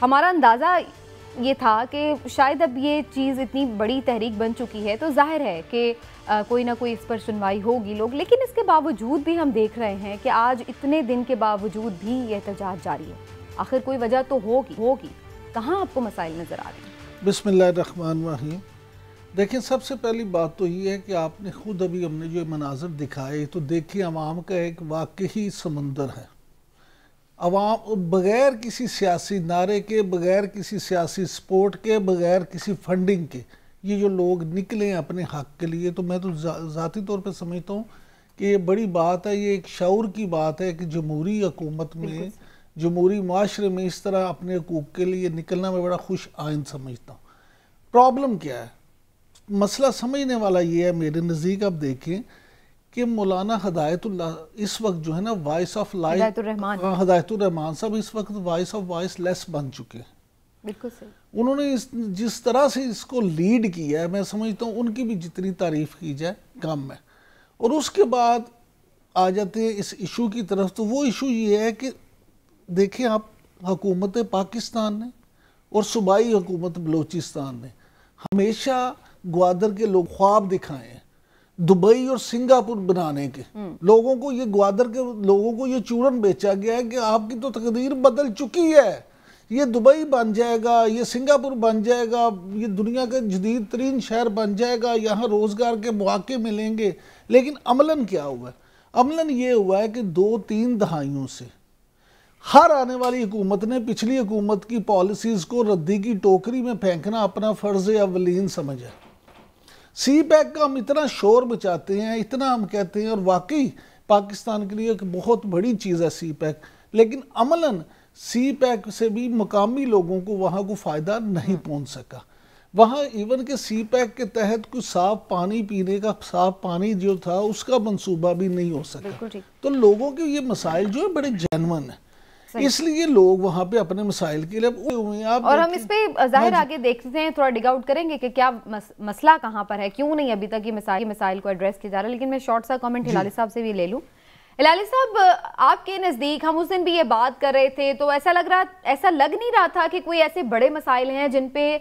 ہمارا اندازہ یہ تھا کہ شاید اب یہ چیز اتنی بڑی تحریک بن چکی ہے تو ظاہر ہے کہ کوئی نہ کوئی اس پر سنوائی ہوگی لوگ، لیکن اس کے باوجود بھی ہم دیکھ رہے ہیں کہ آج اتنے دن کے باوجود بھی یہ احتجاج جاری ہے۔ آخر کوئی وجہ تو ہوگی، کہاں آپ کو مسائل نظر آ رہے ہیں؟ بسم اللہ الرحمن الرحیم۔ دیکھیں، سب سے پہلی بات تو یہ ہے کہ آپ نے خود ابھی ہم نے جو مناظر دکھائے تو دیکھیں عوام کا ایک واقعی سمندر ہے۔ عوام بغیر کسی سیاسی نعرے کے، بغیر کسی سیاسی سپورٹ کے، بغیر کسی فنڈنگ کے یہ جو لوگ نکلے ہیں اپنے حق کے لیے، تو میں تو ذاتی طور پہ سمجھتا ہوں کہ یہ بڑی بات ہے، یہ ایک شعور کی بات ہے کہ جمہوری حکومت میں، جمہوری معاشرے میں اس طرح اپنے حقوق کے لیے نکلنا میں بڑا خوش آئند سمجھتا ہوں۔ پرابلم کیا ہے؟ مسئلہ سمجھنے والا یہ ہے میرے نزدیک۔ اب دیکھیں کہ مولانا ہدایت اللہ اس وقت جو ہے نا وائس آف لائف، ہدایت الرحمان صاحب اس وقت وائس آف وائس لیس بن چکے ہیں۔ بالکل صحیح۔ انہوں نے جس طرح سے اس کو لیڈ کیا ہے، میں سمجھتا ہوں ان کی بھی جتنی تعریف کی جائے کم ہے۔ اور اس کے بعد آ جاتے ہیں اس ایشو کی طرف، تو وہ ایشو یہ ہے کہ دیکھیں آپ، حکومت پاکستان نے اور صوبائی حکومت بلوچستان نے ہمیشہ گوادر کے لوگ خواب دکھائے ہیں دبئی اور سنگاپور بنانے کے۔ لوگوں کو یہ گوادر کے لوگوں کو یہ چورن بیچا گیا ہے کہ آپ کی تو تقدیر بدل چکی ہے، یہ دبئی بن جائے گا، یہ سنگاپور بن جائے گا، یہ دنیا کا جدید ترین شہر بن جائے گا، یہاں روزگار کے مواقع ملیں گے۔ لیکن عملاً کیا ہوا ہے؟ عملاً یہ ہوا ہے کہ 2-3 دہائیوں سے ہر آنے والی حکومت نے پچھلی حکومت کی پالیسیز کو ردی کی ٹوکری میں پھینکنا اپنا فرض اولین سمجھا۔ سی پیک کا ہم اتنا شور بچاتے ہیں، اتنا ہم کہتے ہیں، اور واقعی پاکستان کے لیے ایک بہت بڑی چیز ہے سی پیک، لیکن عملاً سی پیک سے بھی مقامی لوگوں کو وہاں کو فائدہ نہیں پہنچ سکا۔ وہاں ایون کہ سی پیک کے تحت کچھ صاف پانی پینے کا، صاف پانی جو تھا اس کا منصوبہ بھی نہیں ہو سکا۔ تو لوگوں کے یہ مسائل جو ہے بڑے جینون ہیں، اس لیے لوگ وہاں پہ اپنے مسائل کے لیے اور ہم اس پہ ظاہر آگے دیکھتے ہیں، تھوڑا ڈگ آؤٹ کریں گے کہ کیا مسئلہ کہاں پر ہے، کیوں نہیں ابھی تک یہ مسائل کو ایڈریس کیا جا رہا ہے۔ لیکن میں شارٹ سا کامنٹ ہلالی صاحب سے بھی لے لوں۔ ہلالی صاحب، آپ کے نزدیک ہم اس دن بھی یہ بات کر رہے تھے تو ایسا لگ نہیں رہا تھا کہ کوئی ایسے بڑے مسائل ہیں جن پہ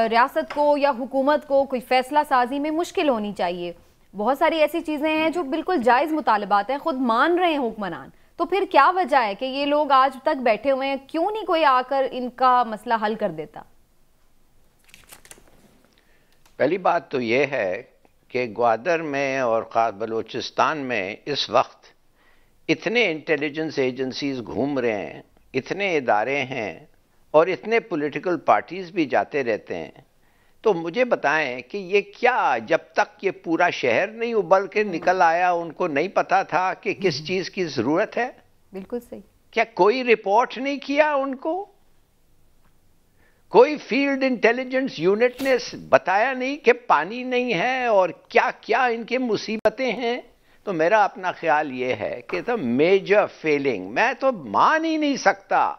ریاست کو یا حکومت کو کوئی فیصلہ سازی میں مشکل ہونی چاہیے؟ بہت ساری ایسی چیزیں ہیں جو بالکل جائز مطالبات ہیں، خود مان رہے ہیں حکمران، تو پھر کیا وجہ ہے کہ یہ لوگ آج تک بیٹھے ہوئے ہیں؟ کیوں نہیں کوئی آ کر ان کا مسئلہ حل کر دیتا؟ پہلی بات تو یہ ہے کہ گوادر میں اور خاص بلوچستان میں اس وقت اتنے انٹیلیجنس ایجنسیز گھوم رہے ہیں، اتنے ادارے ہیں اور اتنے پولیٹیکل پارٹیز بھی جاتے رہتے ہیں، تو مجھے بتائیں کہ یہ کیا جب تک یہ پورا شہر نہیں ابل کے نکل آیا ان کو نہیں پتا تھا کہ کس چیز کی ضرورت ہے؟ بالکل صحیح۔ کیا کوئی رپورٹ نہیں کیا ان کو؟ کوئی فیلڈ انٹیلیجنس یونٹ نے بتایا نہیں کہ پانی نہیں ہے اور کیا کیا ان کے مصیبتیں ہیں؟ تو میرا اپنا خیال یہ ہے کہ تو میجر فیلنگ، میں تو مان ہی نہیں سکتا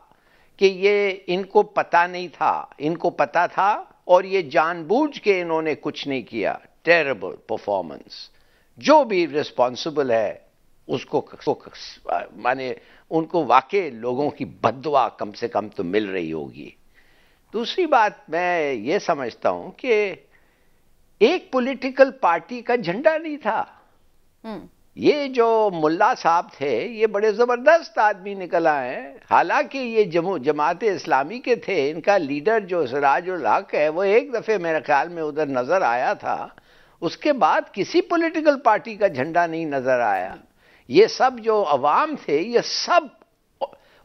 کہ یہ ان کو پتا نہیں تھا، ان کو پتا تھا اور یہ جان بوجھ کے انہوں نے کچھ نہیں کیا۔ Terrible performance. جو بھی رسپانسبل ہے اس کو مانے ان کو واقع لوگوں کی بد دعا کم سے کم تو مل رہی ہوگی۔ دوسری بات میں یہ سمجھتا ہوں کہ ایک پولیٹیکل پارٹی کا جھنڈا نہیں تھا۔ یہ جو ملا صاحب تھے یہ بڑے زبردست آدمی نکل آئے ہیں، حالانکہ یہ جماعت اسلامی کے تھے، ان کا لیڈر جو سراج الحق ہے وہ ایک دفعہ میرے خیال میں ادھر نظر آیا تھا، اس کے بعد کسی پولیٹیکل پارٹی کا جھنڈا نہیں نظر آیا۔ یہ سب جو عوام تھے یہ سب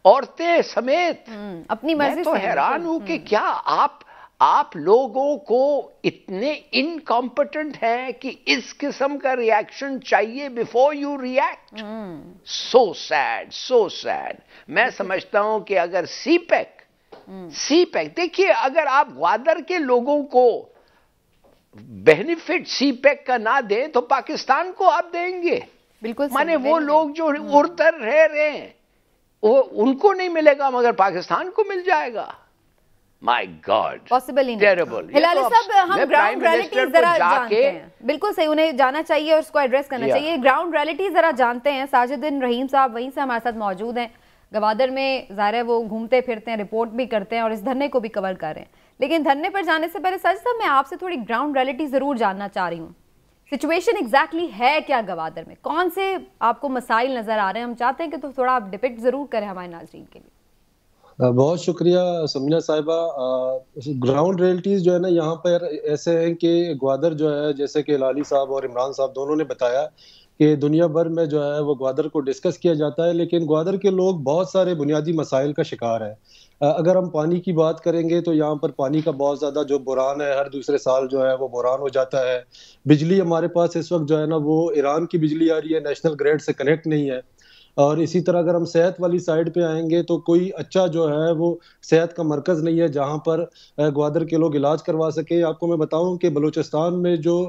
عورتیں سمیت، اپنی مرضی میں تو حیران ہوں کہ کیا آپ لوگوں کو اتنے انکمپٹنٹ ہیں کہ اس قسم کا ریاکشن چاہیے before you react? So sad, so sad. میں سمجھتا ہوں کہ اگر سی پیک دیکھیے، اگر آپ گوادر کے لوگوں کو بینیفٹ سی پیک کا نہ دیں تو پاکستان کو آپ دیں گے؟ بالکل، مانے وہ لوگ جو ادھر رہ رہے ہیں وہ ان کو نہیں ملے گا مگر پاکستان کو مل جائے گا۔ مائی گاڈ، پاسبل ہی ٹیریبل۔ ہلالی صاحب، ہم گراؤنڈ ریئلٹی ذرا جانتے ہیں، بالکل صحیح، انہیں جانا چاہیے اور اس کو ایڈریس کرنا چاہیے۔ گراؤنڈ ریئلٹی ذرا جانتے ہیں۔ ساجد بن رحیم صاحب وہیں سے ہمارے ساتھ موجود ہیں۔ گوادر میں ظاہر ہے وہ گھومتے پھرتے ہیں, رپورٹ بھی کرتے ہیں اور اس دھرنے کو بھی کور کر رہے ہیں. لیکن دھرنے پر جانے سے پہلے ساجد صاحب میں آپ سے تھوڑی گراؤنڈ ریئلٹی ضرور جاننا چاہ رہی ہوں. سچویشن ایگزیکٹلی ہے کیا گوادر میں, کون سے آپ کو مسائل نظر آ رہے ہیں؟ ہم چاہتے ہیں کہ تو تھوڑا آپ ڈپکٹ ضرور کریں ہمارے ناظرین کے لیے. بہت شکریہ سمینہ صاحبہ. گراؤنڈ ریئلٹیز جو ہے نا یہاں پر ایسے ہیں کہ گوادر جو ہے, جیسے کہ ہلالی صاحب اور عمران صاحب دونوں نے بتایا کہ دنیا بھر میں جو ہے وہ گوادر کو ڈسکس کیا جاتا ہے, لیکن گوادر کے لوگ بہت سارے بنیادی مسائل کا شکار ہیں. اگر ہم پانی کی بات کریں گے تو یہاں پر پانی کا بہت زیادہ جو بحران ہے, ہر دوسرے سال جو ہے وہ بحران ہو جاتا ہے. بجلی ہمارے پاس اس وقت جو ہے نا وہ ایران کی بجلی آ رہی ہے, نیشنل گریڈ سے کنیکٹ نہیں ہے. اور اسی طرح اگر ہم صحت والی سائڈ پہ آئیں گے تو کوئی اچھا جو ہے وہ صحت کا مرکز نہیں ہے جہاں پر گوادر کے لوگ علاج کروا سکیں. آپ کو میں بتاؤں کہ بلوچستان میں جو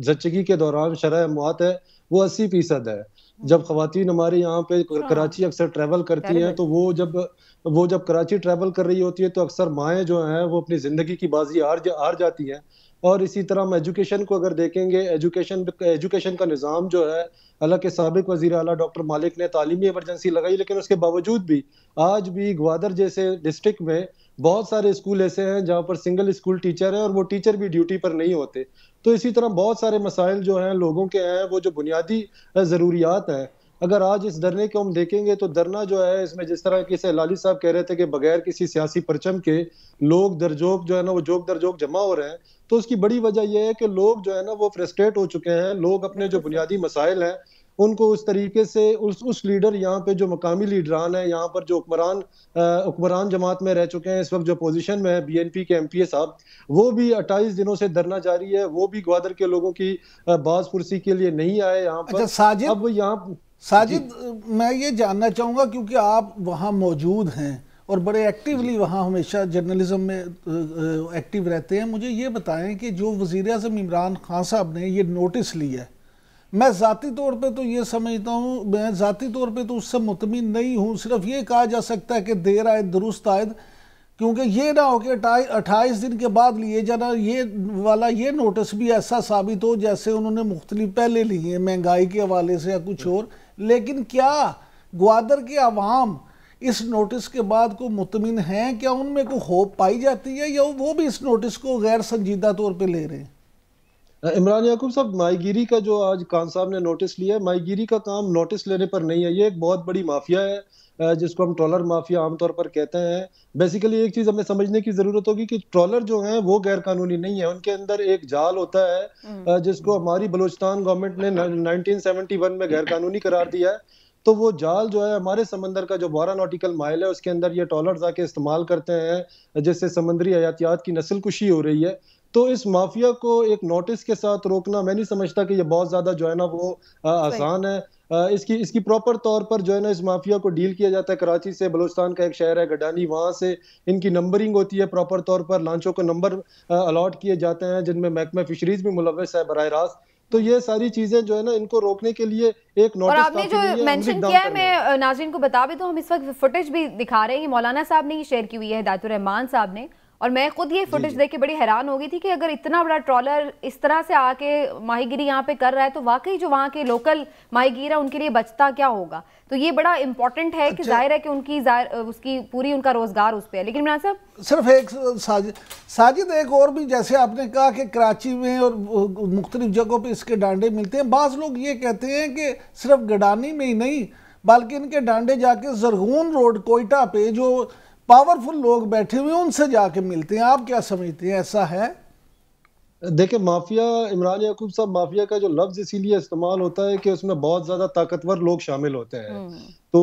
زچگی کے دوران شرح موات ہے وہ 80% ہے. جب خواتین ہمارے یہاں پہ کراچی اکثر ٹریول کرتی ہیں تو وہ جب کراچی ٹریول کر رہی ہوتی ہے تو اکثر مائیں جو ہیں وہ اپنی زندگی کی بازی ہار جاتی ہیں. اور اسی طرح ہم ایجوکیشن کو اگر دیکھیں گے, ایجوکیشن کا نظام جو ہے, حالانکہ سابق وزیر اعلیٰ ڈاکٹر مالک نے تعلیمی ایمرجنسی لگائی, لیکن اس کے باوجود بھی آج بھی گوادر جیسے ڈسٹرکٹ میں بہت سارے اسکول ایسے ہیں جہاں پر سنگل اسکول ٹیچر ہیں اور وہ ٹیچر بھی ڈیوٹی پر نہیں ہوتے. تو اسی طرح بہت سارے مسائل جو ہیں لوگوں کے ہیں, وہ جو بنیادی ضروریات ہیں. اگر آج اس دھرنے کو ہم دیکھیں گے تو دھرنا جو ہے اس میں جس طرح کی ہلالی صاحب کہہ رہے تھے کہ بغیر کسی سیاسی پرچم کے لوگ درجوک جو ہے نا وہ جوک درجوک جمع ہو رہے ہیں, تو اس کی بڑی وجہ یہ ہے کہ لوگ جو ہے نا وہ فرسٹریٹ ہو چکے ہیں. لوگ اپنے جو بنیادی مسائل ہیں ان کو اس طریقے سے اس لیڈر یہاں پہ جو مقامی لیڈران ہیں, یہاں پر جو حکمران جماعت میں رہ چکے ہیں اس وقت, جو پوزیشن میں ہے بی این پی کے ایم پی اے صاحب, وہ بھی 28 دنوں سے دھرنا جاری ہے. وہ بھی گوادر کے لوگوں کی باز پرسی کے لیے نہیں آئے یہاں پر. اب یہاں ساجد میں یہ جاننا چاہوں گا, کیونکہ آپ وہاں موجود ہیں اور بڑے ایکٹیولی وہاں ہمیشہ جرنلزم میں ایکٹیو رہتے ہیں, مجھے یہ بتائیں کہ جو وزیر اعظم عمران خان صاحب نے یہ نوٹس لیا ہے, میں ذاتی طور پہ تو یہ سمجھتا ہوں, میں ذاتی طور پہ تو اس سے مطمئن نہیں ہوں. صرف یہ کہا جا سکتا ہے کہ دیر آئے درست آئے, کیونکہ یہ نہ ہو کہ 28 دن کے بعد لیے جانا یہ نوٹس بھی ایسا ثابت ہو جیسے انہوں نے مختلف پہلے لیے ہیں مہنگائی کے حوالے سے یا کچھ اور. لیکن کیا گوادر کے عوام اس نوٹس کے بعد کو مطمئن ہیں؟ کیا ان میں کوئی ہوپ پائی جاتی ہے یا وہ بھی اس نوٹس کو غیر سنجیدہ طور پہ لے رہے ہیں؟ عمران یعقوب صاحب, ماہی گیری کا جو آج خان صاحب نے نوٹس لیا ہے, ماہی گیری کا کام نوٹس لینے پر نہیں ہے. یہ ایک بہت بڑی مافیا ہے جس کو ہم ٹرولر مافیا عام طور پر کہتے ہیں. بیسیکلی ایک چیز ہمیں سمجھنے کی ضرورت ہوگی کہ ٹرولر جو ہیں وہ غیر قانونی نہیں ہے, ان کے اندر ایک جال ہوتا ہے جس کو ہماری بلوچستان گورنمنٹ نے 1971 میں غیر قانونی قرار دیا ہے. تو وہ جال جو ہے ہمارے سمندر کا جو 12 نوٹیکل مائل ہے اس کے اندر یہ ٹرولرز آ کے استعمال کرتے ہیں, جس سے سمندری حیاتیات کی نسل کشی ہو رہی ہے. تو اس مافیا کو ایک نوٹس کے ساتھ روکنا میں نہیں سمجھتا کہ یہ بہت زیادہ جو ہے نا وہ آسان ہے. اس کی پراپر طور پر جو ہے نا اس مافیا کو ڈیل کیا جاتا ہے. کراچی سے بلوچستان کا ایک شہر ہے گڈانی, وہاں سے ان کی نمبرنگ ہوتی ہے پراپر طور پر, لانچوں کو نمبر الاٹ کیے جاتے ہیں جن میں محکمہ فشریز بھی ملوث ہے براہ راست. تو یہ ساری چیزیں جو ہے نا ان کو روکنے کے لیے ایک نوٹس. اور آپ نے جو مینشن کیا ہے میں ناظرین کو بتا بھی دوں, ہم اس وقت فوٹیج بھی دکھا رہے ہیں, مولانا صاحب نے یہ شیئر کی ہوئی ہے, ہدایت الرحمان صاحب نے, اور میں خود یہ فوٹیج دیکھ کے بڑی حیران ہو گئی تھی کہ اگر اتنا بڑا ٹرولر اس طرح سے آ کے ماہی گیری یہاں پہ کر رہا ہے تو واقعی جو وہاں کے لوکل ماہی گیر ہیں ان کے لیے بچتا کیا ہوگا. تو یہ بڑا امپورٹنٹ ہے کہ ظاہر ہے کہ ان کی پوری ان کا روزگار اس پہ ہے. لیکن عمران صاحب صرف ایک ساجد ایک اور بھی, جیسے آپ نے کہا کہ کراچی میں اور مختلف جگہوں پہ اس کے ڈانڈے ملتے ہیں, بعض لوگ یہ کہتے ہیں کہ صرف گڈانی میں ہی نہیں بلکہ ان کے ڈانڈے جا کے زرغون روڈ کوئٹہ پہ جو پاورفل لوگ بیٹھے ہوئے ان سے جا کے ملتے ہیں. آپ کیا سمجھتے ہیں, ایسا ہے؟ دیکھیں مافیا, عمران یعقوب صاحب, مافیا کا جو لفظ اسی لیے استعمال ہوتا ہے کہ اس میں بہت زیادہ طاقتور لوگ شامل ہوتے ہیں. تو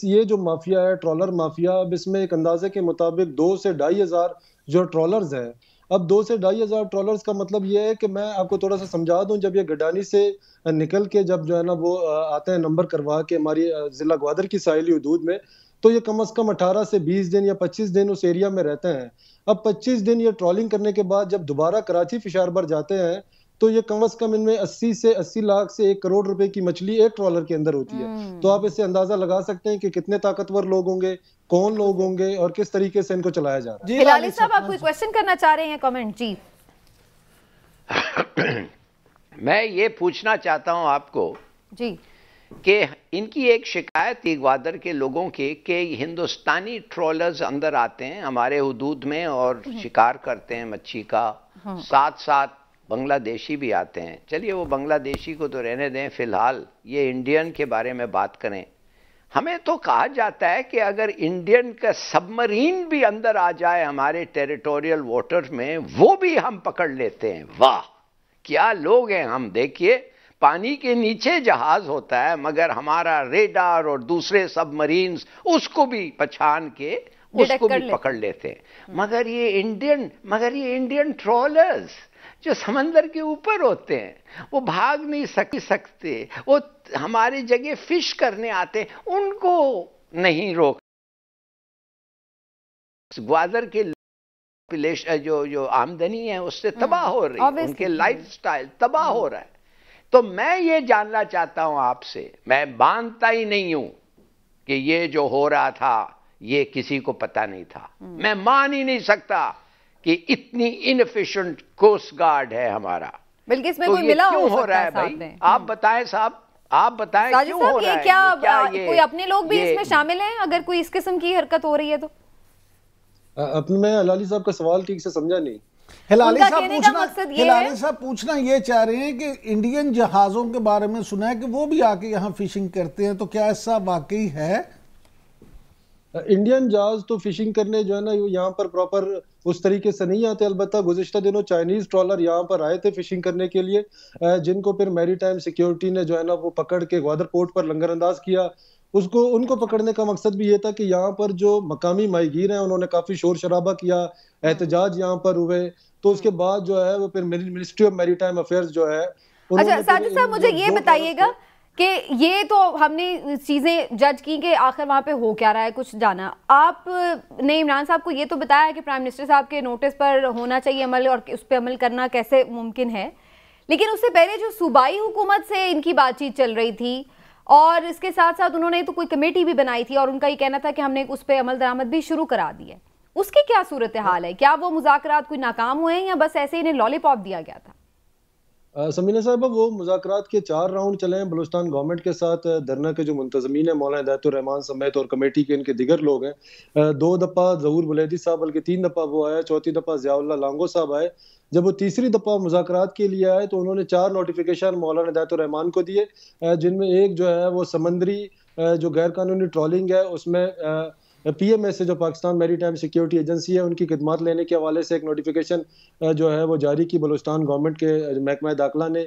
یہ جو مافیا ہے ٹرولر مافیا, اب اس میں ایک اندازے کے مطابق 2 سے 2.5 ہزار جو ٹرولرز ہیں. اب 2 سے 2.5 ہزار ٹرولرز کا مطلب یہ ہے کہ میں آپ کو تھوڑا سا سمجھا دوں, جب یہ گڈانی سے نکل کے جب جو ہے نا وہ آتے ہیں نمبر کروا کے ہماری ضلع گوادر کی ساحلی حدود میں, تو یہ کم از کم 18 سے 20 دن یا 25 دن اس ایریا میں رہتے ہیں. اب 25 دن یہ ٹرولنگ کرنے کے بعد جب دوبارہ کراچی فشار بر جاتے ہیں تو یہ کم از کم ان میں 80 سے 80 لاکھ سے 1 کروڑ روپے کی مچھلی ایک ٹرولر کے اندر ہوتی ہے. تو آپ اس سے اندازہ لگا سکتے ہیں کہ کتنے طاقتور لوگ ہوں گے, کون لوگ ہوں گے اور کس طریقے سے ان کو چلایا جا رہا ہے. ہلالی صاحب آپ کوئی کوئسچن کرنا چاہ رہے ہیں؟ کمنٹ جی. میں یہ پوچھنا چاہتا ہوں آپ کو جی کہ ان کی ایک شکایت تھی گوادر کے لوگوں کی کہ ہندوستانی ٹرولرز اندر آتے ہیں ہمارے حدود میں اور شکار کرتے ہیں مچھی کا، ساتھ ساتھ بنگلہ دیشی بھی آتے ہیں. چلیے وہ بنگلہ دیشی کو تو رہنے دیں، فی الحال یہ انڈین کے بارے میں بات کریں. ہمیں تو کہا جاتا ہے کہ اگر انڈین کا سبمرین بھی اندر آ جائے ہمارے ٹیریٹوریل واٹر میں وہ بھی ہم پکڑ لیتے ہیں. واہ کیا لوگ ہیں ہم. دیکھیے پانی کے نیچے جہاز ہوتا ہے مگر ہمارا ریڈار اور دوسرے سب مرینز اس کو بھی پہچان کے اس کو بھی پکڑ لیتے ہیں. مگر یہ انڈین ٹرولرز جو سمندر کے اوپر ہوتے ہیں وہ بھاگ نہیں سکتے، وہ ہماری جگہ فش کرنے آتے ہیں، ان کو نہیں روک. گوادر کے جو آمدنی ہے اس سے تباہ ہو رہی ہے، ان کے لائف سٹائل تباہ ہو رہا ہے. تو میں یہ جاننا چاہتا ہوں آپ سے، میں مانتا ہی نہیں ہوں کہ یہ جو ہو رہا تھا یہ کسی کو پتہ نہیں تھا. میں مان ہی نہیں سکتا کہ اتنی انفیشنٹ کوسٹ گارڈ ہے ہمارا. بلکہ اس میں کوئی ملا ہو رہا ہے بھائی؟ آپ بتائیں صاحب، آپ بتائیں کیوں ہو رہا ہے؟ کیا کوئی اپنے لوگ بھی اس میں شامل ہیں اگر کوئی اس قسم کی حرکت ہو رہی ہے تو؟ میں ہلالی صاحب کا سوال ٹھیک سے سمجھا نہیں. ہلالی صاحب پوچھنا یہ چاہ رہے ہیں کہ انڈین جہازوں کے بارے میں سنا ہے کہ وہ بھی آ کے یہاں فشنگ کرتے ہیں، تو کیا ایسا واقعی ہے؟ انڈین جہاز تو فشنگ کرنے جو ہے نا یہاں پر پراپر اس طریقے سے نہیں آتے. البتہ گزشتہ دنوں چائنیز ٹرالر یہاں پر آئے تھے فشنگ کرنے کے لیے، جن کو پھر میری ٹائم سیکیورٹی نے جو ہے نا وہ پکڑ کے گوادر پورٹ پر لنگر انداز کیا. ان کو پکڑنے کا مقصد بھی یہ تھا کہ یہاں پر جو مقامی ماہی گیر ہیں انہوں نے کافی شور شرابہ کیا، احتجاج یہاں پر ہوئے. تو اس کے بعد جو ہے وہ پھر منسٹری آف میری ٹائم افیئرز جو ہے. اچھا ساجد صاحب مجھے یہ بتائیے گا کہ یہ تو ہم نے چیزیں جج کی کہ آخر وہاں پہ ہو کیا رہا ہے، کچھ جانا. آپ نے عمران صاحب کو یہ تو بتایا کہ پرائم منسٹر صاحب کے نوٹس پر ہونا چاہیے عمل اور اس پہ عمل کرنا کیسے ممکن ہے، لیکن اس سے پہلے جو صوبائی حکومت سے ان کی بات چیت چل رہی تھی اور اس کے ساتھ ساتھ انہوں نے تو کوئی کمیٹی بھی بنائی تھی اور ان کا یہ کہنا تھا کہ ہم نے اس پہ عمل درآمد بھی شروع کرا دی ہے، اس کی کیا صورتحال ہے؟ کیا وہ مذاکرات کوئی ناکام ہوئے ہیں یا بس ایسے انہیں لالی پاپ دیا گیا تھا؟ سمینہ صاحبہ وہ مذاکرات کے 4 راؤنڈ چلے ہیں بلوچستان گورنمنٹ کے ساتھ. دھرنا کے جو منتظمین ہیں مولانا ہدایت الرحمان سمیت اور کمیٹی کے ان کے دیگر لوگ ہیں. 2 دفعہ ظہور بلیدی صاحب بلکہ 3 دفعہ وہ آیا، 4تھی دفعہ ضیاء اللہ لانگو صاحب آئے. جب وہ تیسری دفعہ مذاکرات کے لیے آئے تو انہوں نے 4 نوٹیفیکیشن مولانا ہدایت الرحمان کو دیے، جن میں ایک جو ہے وہ سمندری جو غیر قانونی ٹرولنگ ہے اس میں پی ایم ایس سے جو پاکستان میری ٹائم سیکیورٹی ایجنسی ہے ان کی خدمات لینے کے حوالے سے ایک نوٹیفیکیشن جو ہے وہ جاری کی بلوچستان گورنمنٹ کے محکمہ داخلہ نے.